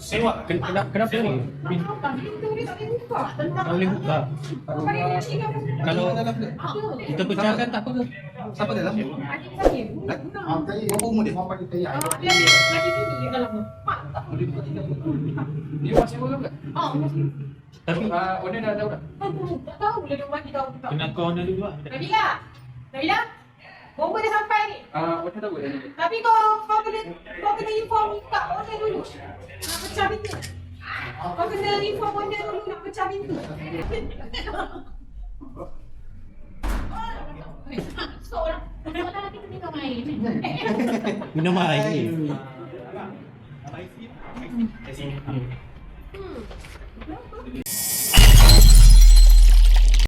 Sewa, kenapa ni? Tak boleh buka. Kalau kita pecahkan tak apa ke? Siapa dalam? Berapa umur dia? Boleh buka 30. Dia masih orang tak? Tapi Owner dah tahu tak? Tak tahu bila dia mati tahu tak. kena kau owner dulu lah. Nabila, bomba dah sampai ni. Owner tahu tak? Tapi kau kena inform kat owner dulu. Nak pecah pintu. Kau kena inform owner dulu nak pecah pintu. Seorang lagi minum air. Minum air.